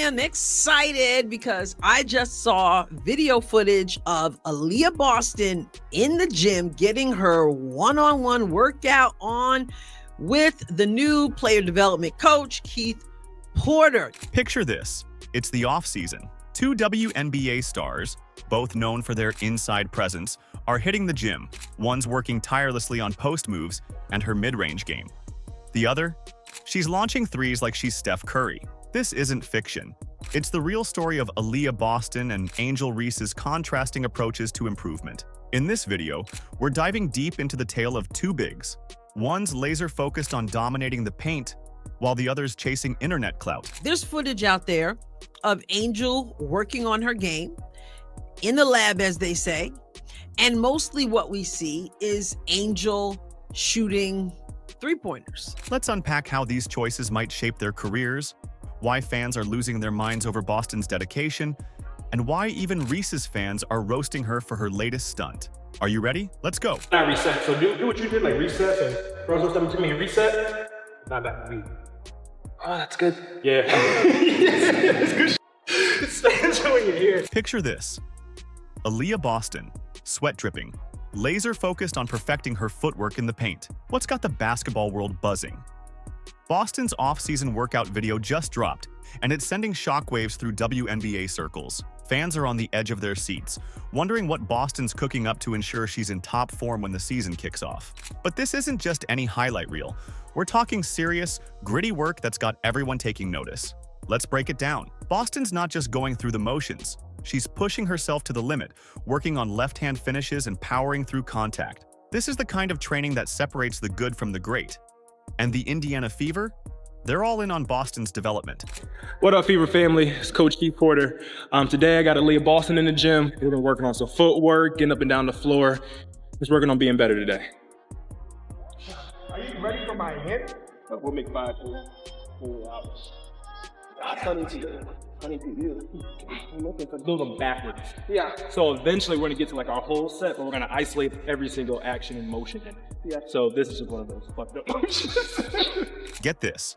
am excited because I just saw video footage of Aliyah Boston in the gym getting her one-on-one workout on with the new player development coach, Keith Porter. Picture this. It's the off-season. Two WNBA stars, both known for their inside presence, are hitting the gym. One's working tirelessly on post moves and her mid-range game. The other? She's launching threes like she's Steph Curry. This isn't fiction. It's the real story of Aliyah Boston and Angel Reese's contrasting approaches to improvement. In this video, we're diving deep into the tale of two bigs. One's laser-focused on dominating the paint, while the other's chasing internet clout. There's footage out there of Angel working on her game, in the lab, as they say, and mostly what we see is Angel shooting three-pointers. Let's unpack how these choices might shape their careers, why fans are losing their minds over Boston's dedication, and why even Reese's fans are roasting her for her latest stunt. Are you ready? Let's go. Not reset. So do what you did, like reset and throw something to me and reset. Not that me. Oh, that's good. Yeah. It's good. It stands when you're here. Picture this. Aliyah Boston, sweat dripping, laser focused on perfecting her footwork in the paint. What's got the basketball world buzzing? Boston's off-season workout video just dropped, and it's sending shockwaves through WNBA circles. Fans are on the edge of their seats, wondering what Boston's cooking up to ensure she's in top form when the season kicks off. But this isn't just any highlight reel. We're talking serious, gritty work that's got everyone taking notice. Let's break it down. Boston's not just going through the motions. She's pushing herself to the limit, working on left-hand finishes and powering through contact. This is the kind of training that separates the good from the great. And the Indiana Fever? They're all in on Boston's development. What up, Fever family? It's Coach Keith Porter. Today I got Aliyah Boston in the gym. We've been working on some footwork, getting up and down the floor. Just working on being better today. Are you ready for my hit? We'll make 5 4 hours. Honey to you. I'm looking for those are backwards. Yeah. So eventually we're gonna get to like our whole set, but we're gonna isolate every single action and motion in it. Yeah. So this is just one of those fucked up motions. Get this.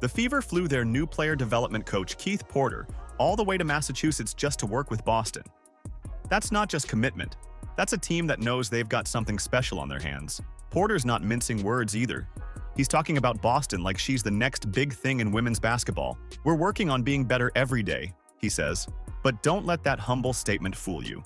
The Fever flew their new player development coach, Keith Porter, all the way to Massachusetts just to work with Boston. That's not just commitment. That's a team that knows they've got something special on their hands. Porter's not mincing words either. He's talking about Boston like she's the next big thing in women's basketball. We're working on being better every day, he says. But don't let that humble statement fool you.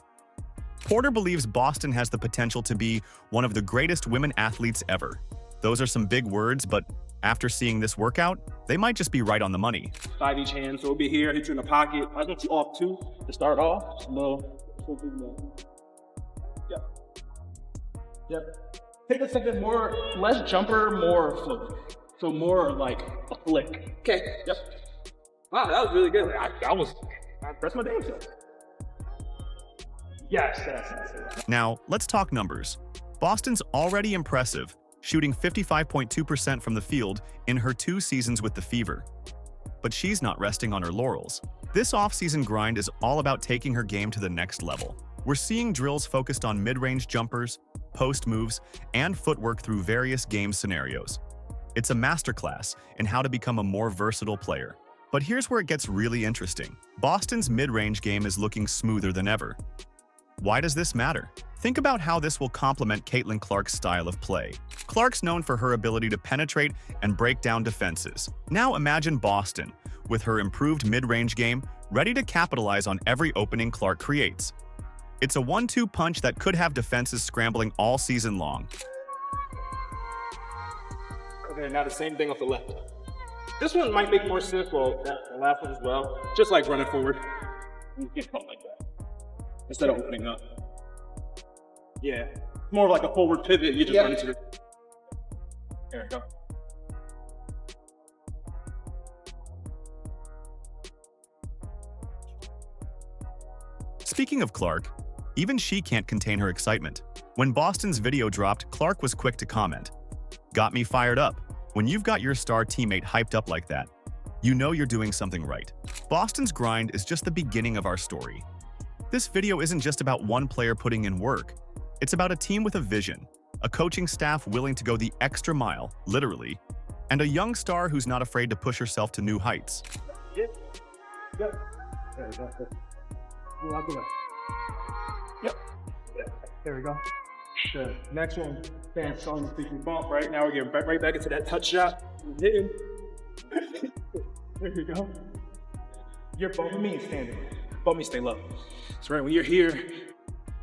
Porter believes Boston has the potential to be one of the greatest women athletes ever. Those are some big words, but after seeing this workout, they might just be right on the money. 5 each hand, so it'll be here, hit you in the pocket. I want you off 2 to start off. Just low. Yep. Yep. Take a second, more, less jumper, more flick. So more like a flick. Okay. Yep. Wow, that was really good. I pressed my damn self. Yes. Now, let's talk numbers. Boston's already impressive, shooting 55.2% from the field in her 2 seasons with the Fever. But she's not resting on her laurels. This off-season grind is all about taking her game to the next level. We're seeing drills focused on mid-range jumpers, post moves, and footwork through various game scenarios. It's a masterclass in how to become a more versatile player. But here's where it gets really interesting. Boston's mid-range game is looking smoother than ever. Why does this matter? Think about how this will complement Caitlin Clark's style of play. Clark's known for her ability to penetrate and break down defenses. Now imagine Boston, with her improved mid-range game, ready to capitalize on every opening Clark creates. It's a 1-2 punch that could have defenses scrambling all season long. Okay, now the same thing off the left. This one might make more sense, well, the last one as well. Just like running forward. You get caught like that. Instead of opening up. Yeah, more of like a forward pivot, you just run into it. There we go. Speaking of Clark, even she can't contain her excitement. When Boston's video dropped, Clark was quick to comment, "Got me fired up." When you've got your star teammate hyped up like that, you know you're doing something right. Boston's grind is just the beginning of our story. This video isn't just about one player putting in work. It's about a team with a vision, a coaching staff willing to go the extra mile, literally, and a young star who's not afraid to push herself to new heights. Yeah. Yep. There we go. Move out the way. Yep. Yeah. There we go. Good. Next one, fans calling the speaking bump, right? Now we're getting right back into that touch shot. Hitting. There you go. You're bumping me and standing. Bump me, stay low. That's right, when you're here,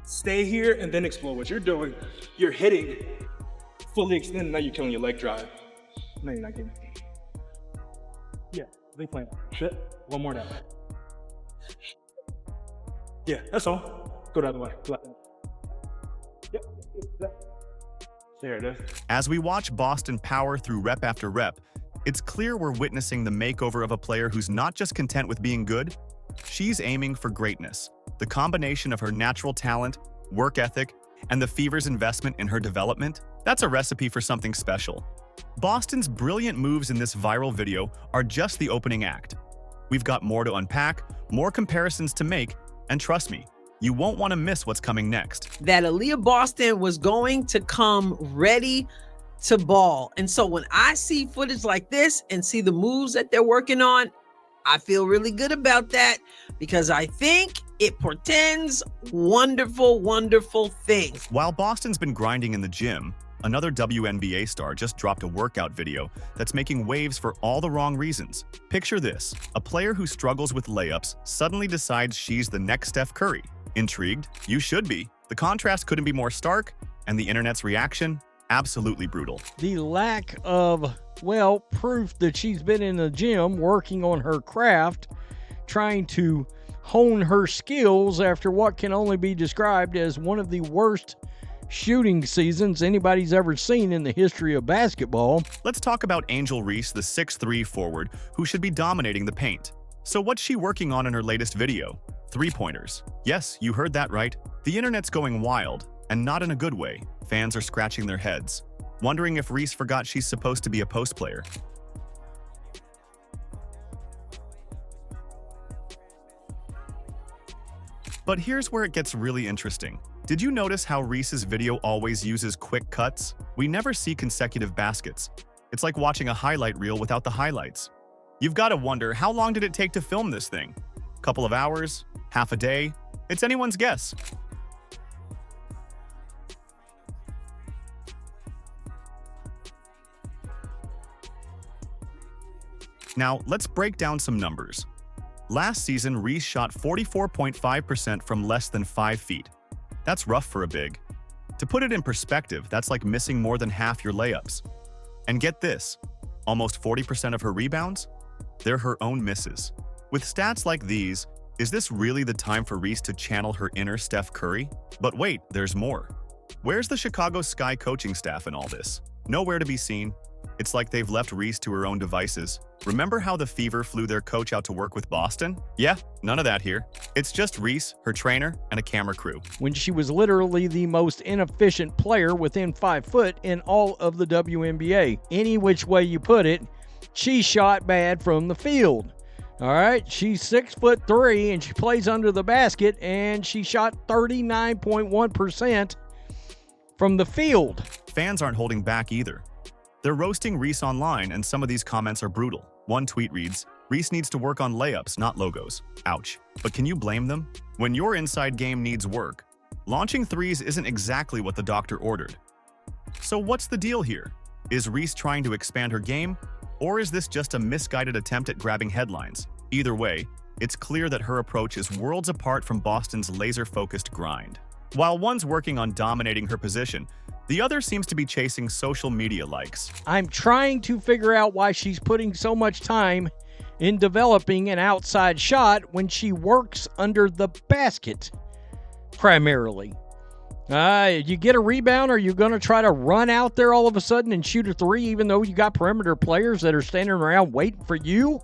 stay here and then explode. What you're doing, you're hitting, fully extended, now you're killing your leg drive. No, you're not getting it. Yeah, leave playing. Shit. One more down. Yeah, that's all. Go the other way. Go that. Yep. There it is. As we watch Boston power through rep after rep, it's clear we're witnessing the makeover of a player who's not just content with being good, she's aiming for greatness. The combination of her natural talent, work ethic, and the Fever's investment in her development, that's a recipe for something special. Boston's brilliant moves in this viral video are just the opening act. We've got more to unpack, more comparisons to make, and trust me, you won't want to miss what's coming next. That Aliyah Boston was going to come ready to ball. And so when I see footage like this and see the moves that they're working on, I feel really good about that because I think it portends wonderful, wonderful things. While Boston's been grinding in the gym, another WNBA star just dropped a workout video that's making waves for all the wrong reasons. Picture this, a player who struggles with layups suddenly decides she's the next Steph Curry. Intrigued? You should be. The contrast couldn't be more stark, and the internet's reaction? Absolutely brutal. The lack of, proof that she's been in the gym working on her craft, trying to hone her skills after what can only be described as one of the worst shooting seasons anybody's ever seen in the history of basketball. Let's talk about Angel Reese, the 6'3" forward who should be dominating the paint. So what's she working on in her latest video? Three-pointers. Yes, you heard that right. The internet's going wild, and not in a good way. Fans are scratching their heads, wondering if Reese forgot she's supposed to be a post player. But here's where it gets really interesting. Did you notice how Reese's video always uses quick cuts? We never see consecutive baskets. It's like watching a highlight reel without the highlights. You've got to wonder, how long did it take to film this thing? Couple of hours? Half a day? It's anyone's guess. Now, let's break down some numbers. Last season, Reese shot 44.5% from less than 5 feet. That's rough for a big. To put it in perspective, that's like missing more than half your layups. And get this, almost 40% of her rebounds? They're her own misses. With stats like these, is this really the time for Reese to channel her inner Steph Curry? But wait, there's more. Where's the Chicago Sky coaching staff in all this? Nowhere to be seen. It's like they've left Reese to her own devices. Remember how the Fever flew their coach out to work with Boston? Yeah, none of that here. It's just Reese, her trainer, and a camera crew. When she was literally the most inefficient player within 5 foot in all of the WNBA. Any which way you put it, she shot bad from the field. All right, she's 6'3" and she plays under the basket, and she shot 39.1% from the field. Fans aren't holding back either. They're roasting Reese online, and some of these comments are brutal. One tweet reads, "Reese needs to work on layups, not logos." Ouch. But can you blame them? When your inside game needs work, launching threes isn't exactly what the doctor ordered. So what's the deal here? Is Reese trying to expand her game? Or is this just a misguided attempt at grabbing headlines? Either way, it's clear that her approach is worlds apart from Boston's laser-focused grind. While one's working on dominating her position, the other seems to be chasing social media likes. I'm trying to figure out why she's putting so much time in developing an outside shot when she works under the basket, primarily. You get a rebound, are you going to try to run out there all of a sudden and shoot a three even though you got perimeter players that are standing around waiting for you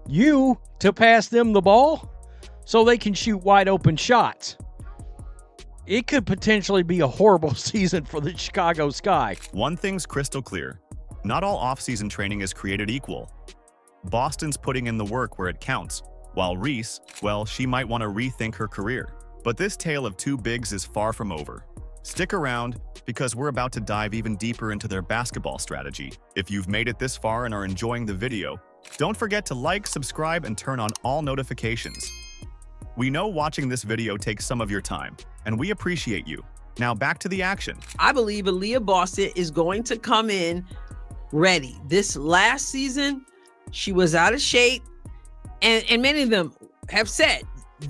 to pass them the ball so they can shoot wide open shots? It could potentially be a horrible season for the Chicago Sky. One thing's crystal clear. Not all off-season training is created equal. Boston's putting in the work where it counts, while Reese, well, she might want to rethink her career. But this tale of two bigs is far from over. Stick around, because we're about to dive even deeper into their basketball strategy. If you've made it this far and are enjoying the video, Don't forget to like, subscribe, and turn on all notifications. We know watching this video takes some of your time, and we appreciate you. Now back to the action. I believe Aliyah Boston is going to come in ready. This last season, she was out of shape, and many of them have said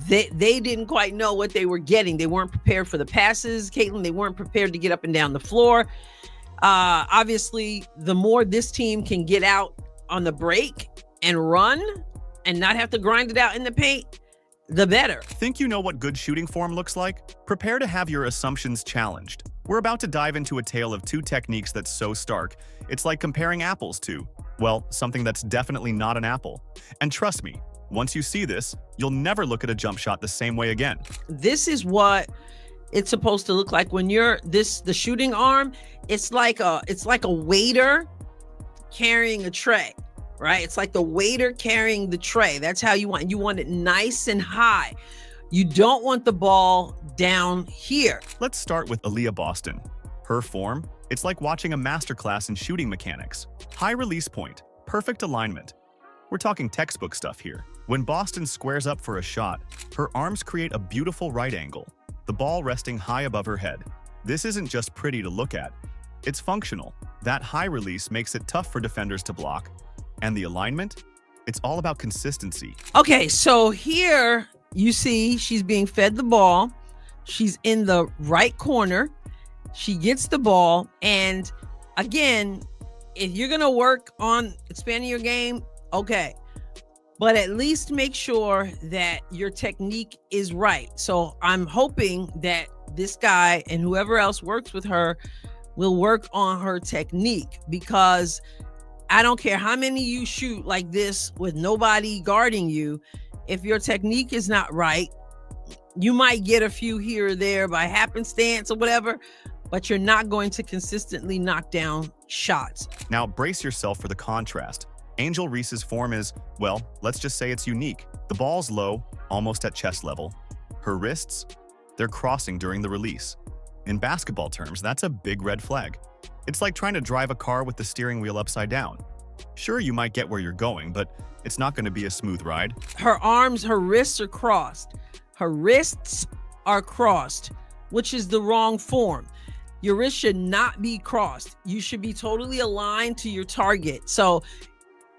they didn't quite know what they were getting. They weren't prepared for the passes, Caitlin. They weren't prepared to get up and down the floor. Obviously, the more this team can get out on the break and run and not have to grind it out in the paint, the better. Think you know what good shooting form looks like? Prepare to have your assumptions challenged. We're about to dive into a tale of two techniques that's so stark, it's like comparing apples to, well, something that's definitely not an apple. And trust me, once you see this, you'll never look at a jump shot the same way again. This is what it's supposed to look like when you're the shooting arm. It's like a waiter carrying a tray, right? It's like the waiter carrying the tray. That's how you want it nice and high. You don't want the ball down here. Let's start with Aliyah Boston. Her form, it's like watching a masterclass in shooting mechanics. High release point, perfect alignment. We're talking textbook stuff here. When Boston squares up for a shot, her arms create a beautiful right angle, the ball resting high above her head. This isn't just pretty to look at, it's functional. That high release makes it tough for defenders to block. And the alignment? It's all about consistency. Okay, so here you see she's being fed the ball. She's in the right corner. She gets the ball. And again, if you're going to work on expanding your game, okay. But at least make sure that your technique is right. So I'm hoping that this guy and whoever else works with her will work on her technique, because I don't care how many you shoot like this with nobody guarding you. If your technique is not right, you might get a few here or there by happenstance or whatever, but you're not going to consistently knock down shots. Now brace yourself for the contrast. Angel Reese's form is, well, let's just say it's unique. The ball's low, almost at chest level. Her wrists, they're crossing during the release. In basketball terms, that's a big red flag. It's like trying to drive a car with the steering wheel upside down. Sure, you might get where you're going, but it's not going to be a smooth ride. Her arms, her wrists are crossed. Her wrists are crossed, which is the wrong form. Your wrist should not be crossed. You should be totally aligned to your target. So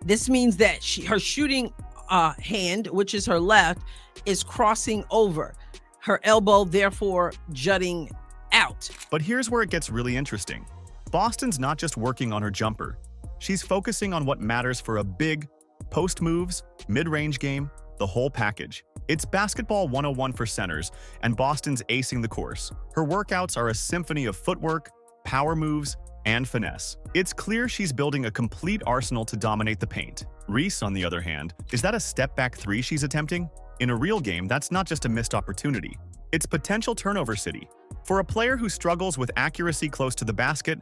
this means that her shooting hand, which is her left, is crossing over. Her elbow, therefore, jutting out. But here's where it gets really interesting. Boston's not just working on her jumper. She's focusing on what matters for a big post moves, mid-range game, the whole package. It's basketball 101 for centers, and Boston's acing the course. Her workouts are a symphony of footwork, power moves, and finesse. It's clear she's building a complete arsenal to dominate the paint. Reese, on the other hand, is that a step-back three she's attempting? In a real game, that's not just a missed opportunity. It's potential turnover city. For a player who struggles with accuracy close to the basket,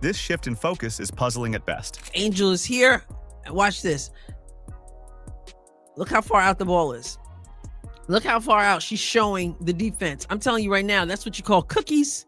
this shift in focus is puzzling at best. Angel is here. Watch this. Look how far out the ball is. Look how far out she's showing the defense. I'm telling you right now, that's what you call cookies.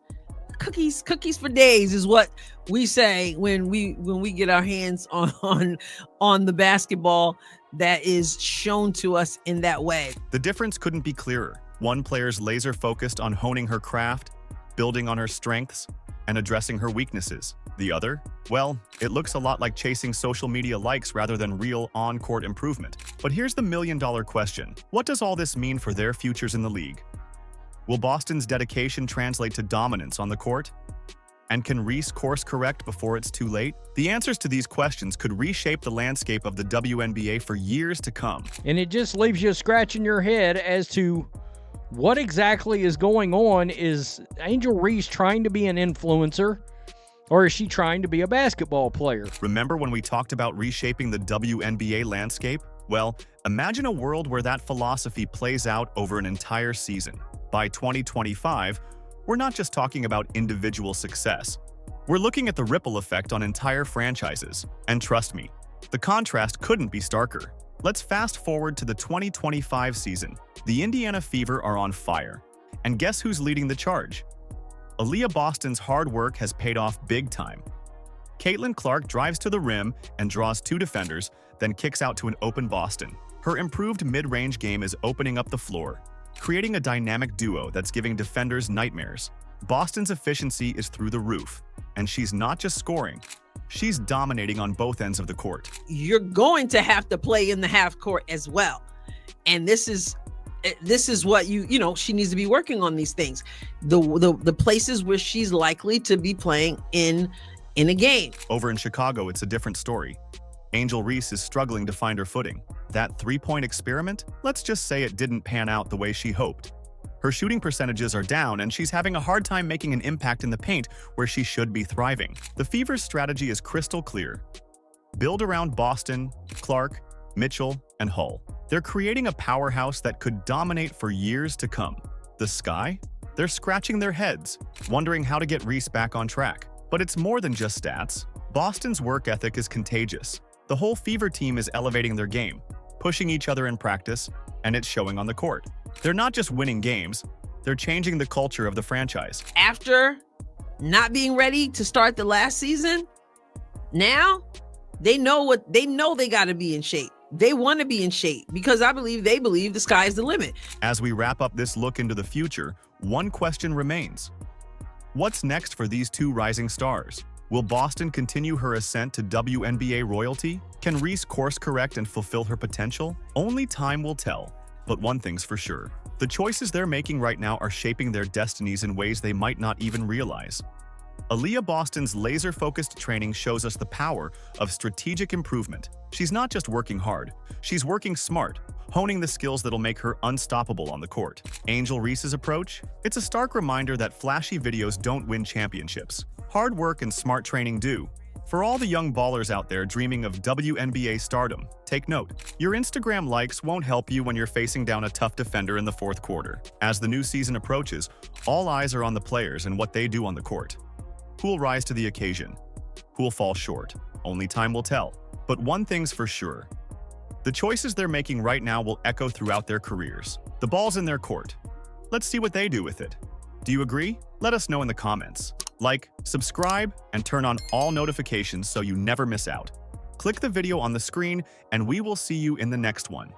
Cookies for days is what we say when we get our hands on the basketball that is shown to us in that way. The difference couldn't be clearer. One player's laser focused on honing her craft, building on her strengths, and addressing her weaknesses. The other? Well, it looks a lot like chasing social media likes rather than real on-court improvement. But here's the million-dollar question. What does all this mean for their futures in the league? Will Boston's dedication translate to dominance on the court? And can Reese course correct before it's too late? The answers to these questions could reshape the landscape of the WNBA for years to come. And it just leaves you scratching your head as to what exactly is going on. Is Angel Reese trying to be an influencer, or is she trying to be a basketball player? Remember when we talked about reshaping the WNBA landscape? Well, imagine a world where that philosophy plays out over an entire season. By 2025, we're not just talking about individual success. We're looking at the ripple effect on entire franchises. And trust me, the contrast couldn't be starker. Let's fast forward to the 2025 season. The Indiana Fever are on fire. And guess who's leading the charge? Aliyah Boston's hard work has paid off big time. Caitlin Clark drives to the rim and draws two defenders, then kicks out to an open Boston. Her improved mid-range game is opening up the floor, creating a dynamic duo that's giving defenders nightmares. Boston's efficiency is through the roof, and she's not just scoring, she's dominating on both ends of the court. You're going to have to play in the half court as well. And this is what she needs to be working on these things. The places where she's likely to be playing in a game. Over in Chicago, it's a different story. Angel Reese is struggling to find her footing. That three-point experiment, let's just say it didn't pan out the way she hoped. Her shooting percentages are down, and she's having a hard time making an impact in the paint where she should be thriving. The Fever's strategy is crystal clear. Build around Boston, Clark, Mitchell, and Hull. They're creating a powerhouse that could dominate for years to come. The Sky? They're scratching their heads, wondering how to get Reese back on track. But it's more than just stats. Boston's work ethic is contagious. The whole Fever team is elevating their game, pushing each other in practice, and it's showing on the court. They're not just winning games, they're changing the culture of the franchise. After not being ready to start the last season, now they know they got to be in shape. They want to be in shape because they believe the sky is the limit. As we wrap up this look into the future, one question remains. What's next for these two rising stars? Will Boston continue her ascent to WNBA royalty? Can Reese course correct and fulfill her potential? Only time will tell. But one thing's for sure. The choices they're making right now are shaping their destinies in ways they might not even realize. Aliyah Boston's laser-focused training shows us the power of strategic improvement. She's not just working hard, she's working smart, honing the skills that'll make her unstoppable on the court. Angel Reese's approach? It's a stark reminder that flashy videos don't win championships. Hard work and smart training do. For all the young ballers out there dreaming of WNBA stardom, take note. Your Instagram likes won't help you when you're facing down a tough defender in the fourth quarter. As the new season approaches, all eyes are on the players and what they do on the court. Who'll rise to the occasion? Who'll fall short? Only time will tell. But one thing's for sure. The choices they're making right now will echo throughout their careers. The ball's in their court. Let's see what they do with it. Do you agree? Let us know in the comments. Like, subscribe, and turn on all notifications so you never miss out. Click the video on the screen, and we will see you in the next one.